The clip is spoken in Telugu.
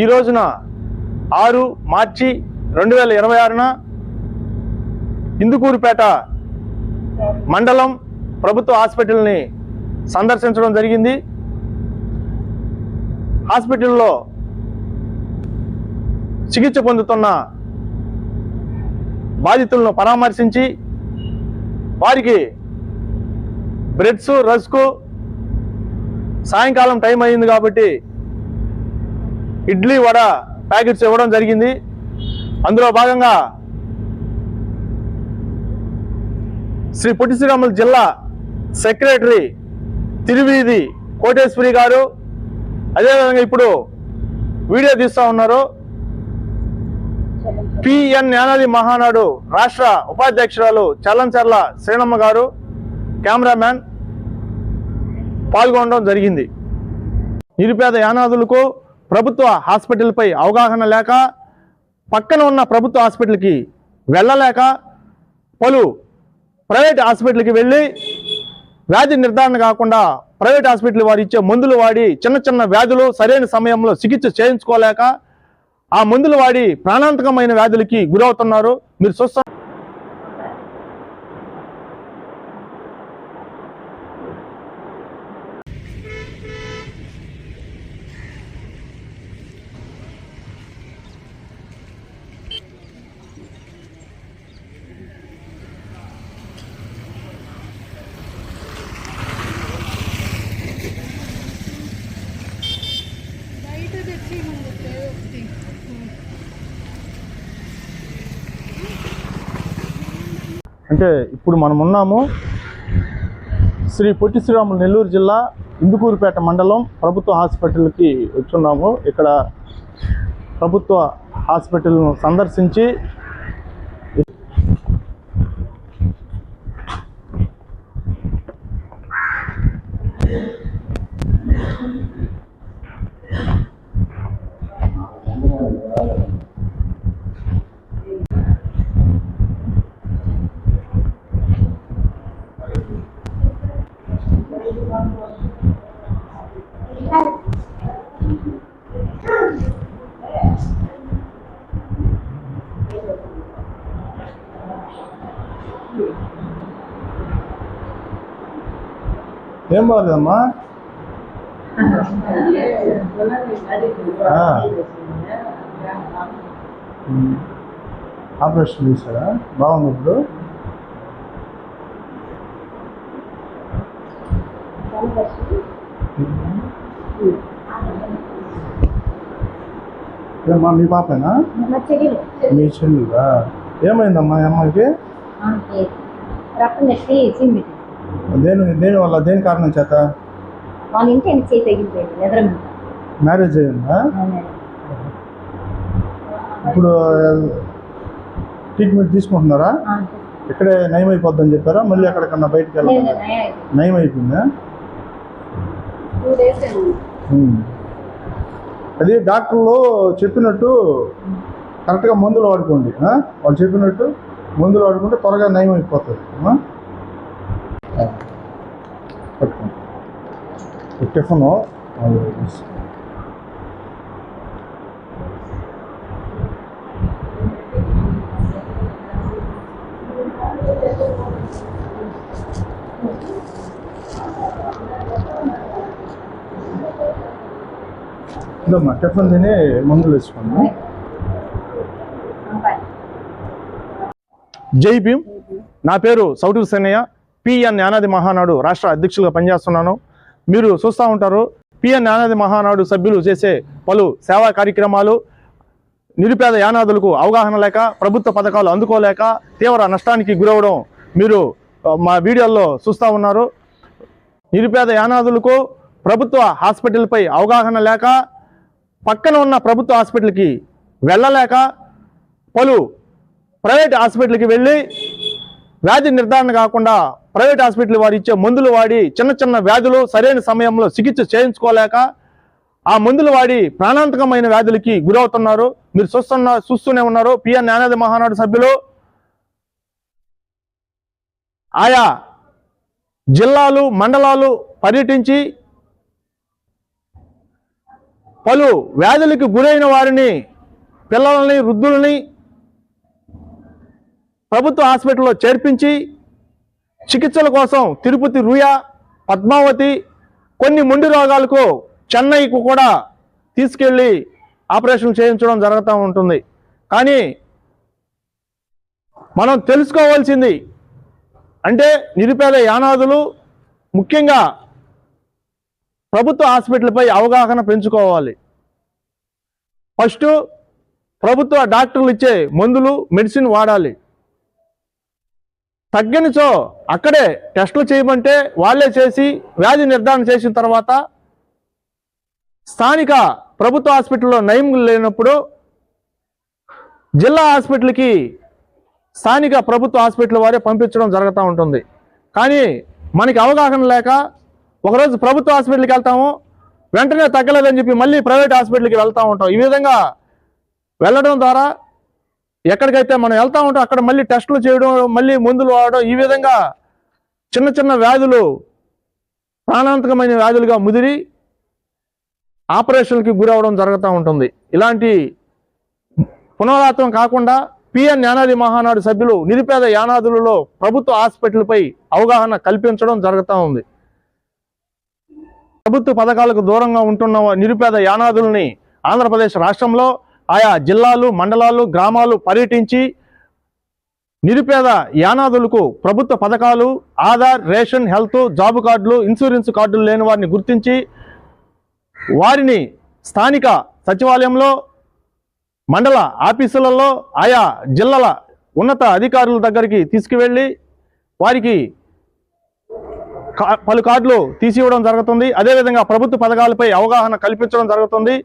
ఈ రోజున 6 మార్చి 2026న ఇందుకూరుపేట మండలం ప్రభుత్వ హాస్పిటల్ని సందర్శించడం జరిగింది. హాస్పిటల్లో చికిత్స పొందుతున్న బాధితులను పరామర్శించి వారికి బ్రెడ్స్, రస్కు, సాయంకాలం టైం అయింది కాబట్టి ఇడ్లీ, వడ ప్యాకెట్స్ ఇవ్వడం జరిగింది. అందులో భాగంగా శ్రీ పొట్టి శ్రీరాములు జిల్లా సెక్రటరీ తిరువీధి కోటేశ్వరి గారు, అదేవిధంగా ఇప్పుడు వీడియో తీస్తూ ఉన్నారు పిఎన్ యానాది మహానాడు రాష్ట్ర ఉపాధ్యక్షురాలు చల్లంచర్ల శ్రీనమ్మ గారు, కెమెరామ్యాన్ పాల్గొనడం జరిగింది. నిరుపేద యానాదులకు ప్రభుత్వ హాస్పిటల్పై అవగాహన లేక, పక్కన ఉన్న ప్రభుత్వ హాస్పిటల్కి వెళ్ళలేక, పలు ప్రైవేట్ హాస్పిటల్కి వెళ్ళి వ్యాధి నిర్ధారణ కాకుండా ప్రైవేట్ హాస్పిటల్ వారు ఇచ్చే మందులు వాడి చిన్న చిన్న వ్యాధులు సరైన సమయంలో చికిత్స చేయించుకోలేక ఆ మందులు వాడి ప్రాణాంతకమైన వ్యాధులకి గురవుతున్నారు. మీరు చూస్తారు. అంటే ఇప్పుడు మనం ఉన్నాము శ్రీ పొట్టి శ్రీరాములు నెల్లూరు జిల్లా ఇందుకూరుపేట మండలం ప్రభుత్వ హాస్పిటల్కి వచ్చున్నాము. ఇక్కడ ప్రభుత్వ హాస్పిటల్ను సందర్శించి ఏం బాగలేదమ్మా? ఆపరేషన్ చేశారా? బాగుంది. ఇప్పుడు ఏమ్మా మీ పాపేనా? మీ చెల్లిగా? ఏమైందమ్మా అమ్మాయికి? దేని వల్ల, దేని కారణం చేత? మ్యారేజ్ అయ్యిందా? ఇప్పుడు ట్రీట్మెంట్ తీసుకుంటున్నారా? ఇక్కడే నయం అయిపోద్దని చెప్పారా? మళ్ళీ ఎక్కడికన్నా బయటకు వెళ్ళాలి? నయం అయిపోయిందా? అది డాక్టర్లు చెప్పినట్టు కరెక్ట్గా మందులు వాడుకోండి. వాళ్ళు చెప్పినట్టు మందులు వాడుకుంటే త్వరగా నయం అయిపోతుంది. టిఫను ఇదమ్మా, టిఫన్ తిని మందులు వేసుకోండి. జై భీమ్. నా పేరు సౌటూరు సేనయ్య, పిఎన్ యానాది మహానాడు రాష్ట్ర అధ్యక్షులుగా పనిచేస్తున్నాను. మీరు చూస్తూ ఉంటారు పిఎన్ యానాది మహానాడు సభ్యులు చేసే పలు సేవా కార్యక్రమాలు. నిరుపేద యానాదులకు అవగాహన లేక, ప్రభుత్వ పథకాలు అందుకోలేక తీవ్ర నష్టానికి గురవడం మీరు మా వీడియోల్లో చూస్తూ ఉన్నారు. నిరుపేద యానాదులకు ప్రభుత్వ హాస్పిటల్పై అవగాహన లేక, పక్కన ఉన్న ప్రభుత్వ హాస్పిటల్కి వెళ్ళలేక, పలు ప్రైవేట్ హాస్పిటల్కి వెళ్ళి వ్యాధి నిర్ధారణ కాకుండా ప్రైవేట్ హాస్పిటల్ వారు ఇచ్చే మందులు వాడి చిన్న చిన్న వ్యాధులు సరైన సమయంలో చికిత్స చేయించుకోలేక ఆ మందులు వాడి ప్రాణాంతకమైన వ్యాధులకి గురవుతున్నారు. మీరు చూస్తూనే ఉన్నారు. పిఎన్ యానాది మహానాడు సభ్యులు ఆయా జిల్లాలు, మండలాలు పర్యటించి పలు వ్యాధులకు గురైన వారిని, పిల్లలని, వృద్ధులని ప్రభుత్వ హాస్పిటల్లో చేర్పించి చికిత్సల కోసం తిరుపతి, రుయా, పద్మావతి, కొన్ని మొండి రోగాలకు చెన్నైకు కూడా తీసుకెళ్ళి ఆపరేషన్ చేయించడం జరుగుతూ ఉంటుంది. కానీ మనం తెలుసుకోవాల్సింది అంటే నిరుపేద యానాదులు ముఖ్యంగా ప్రభుత్వ హాస్పిటల్పై అవగాహన పెంచుకోవాలి. ఫస్ట్ ప్రభుత్వ డాక్టర్లు ఇచ్చే మందులు, మెడిసిన్ వాడాలి. తగ్గనిచో అక్కడే టెస్టులు చేయమంటే వాళ్ళే చేసి వ్యాధి నిర్ధారణ చేసిన తర్వాత స్థానిక ప్రభుత్వ హాస్పిటల్లో నయం లేనప్పుడు జిల్లా హాస్పిటల్కి స్థానిక ప్రభుత్వ హాస్పిటల్ వారే పంపించడం జరుగుతూ ఉంటుంది. కానీ మనకి అవగాహన లేక ఒకరోజు ప్రభుత్వ హాస్పిటల్కి వెళ్తాము, వెంటనే తగ్గలేదని చెప్పి మళ్ళీ ప్రైవేట్ హాస్పిటల్కి వెళ్తూ ఉంటాం. ఈ విధంగా వెళ్ళడం ద్వారా ఎక్కడికైతే మనం వెళ్తూ ఉంటాం అక్కడ మళ్ళీ టెస్టులు చేయడం, మళ్ళీ మందులు వాడడం, ఈ విధంగా చిన్న చిన్న వ్యాధులు ప్రాణాంతకమైన వ్యాధులుగా ముదిరి ఆపరేషన్కి గురవడం జరుగుతూ ఉంటుంది. ఇలాంటి పునరావృతం కాకుండా పిఎన్ యానాది మహానాడు సభ్యులు నిరుపేద యానాదులలో ప్రభుత్వ హాస్పిటల్పై అవగాహన కల్పించడం జరుగుతూ ఉంది. ప్రభుత్వ పథకాలకు దూరంగా ఉంటున్న నిరుపేద యానాదుల్ని ఆంధ్రప్రదేశ్ రాష్ట్రంలో ఆయా జిల్లాలు, మండలాలు, గ్రామాలు పర్యటించి నిరుపేద యానాదులకు ప్రభుత్వ పథకాలు, ఆధార్, రేషన్, హెల్త్, జాబ్ కార్డులు, ఇన్సూరెన్స్ కార్డులు లేని వారిని గుర్తించి వారిని స్థానిక సచివాలయంలో, మండల ఆఫీసులలో, ఆయా జిల్లాల ఉన్నత అధికారుల దగ్గరికి తీసుకువెళ్ళి వారికి పలు కార్డులు తీసివ్వడం జరుగుతుంది. అదేవిధంగా ప్రభుత్వ పథకాలపై అవగాహన కల్పించడం జరుగుతుంది.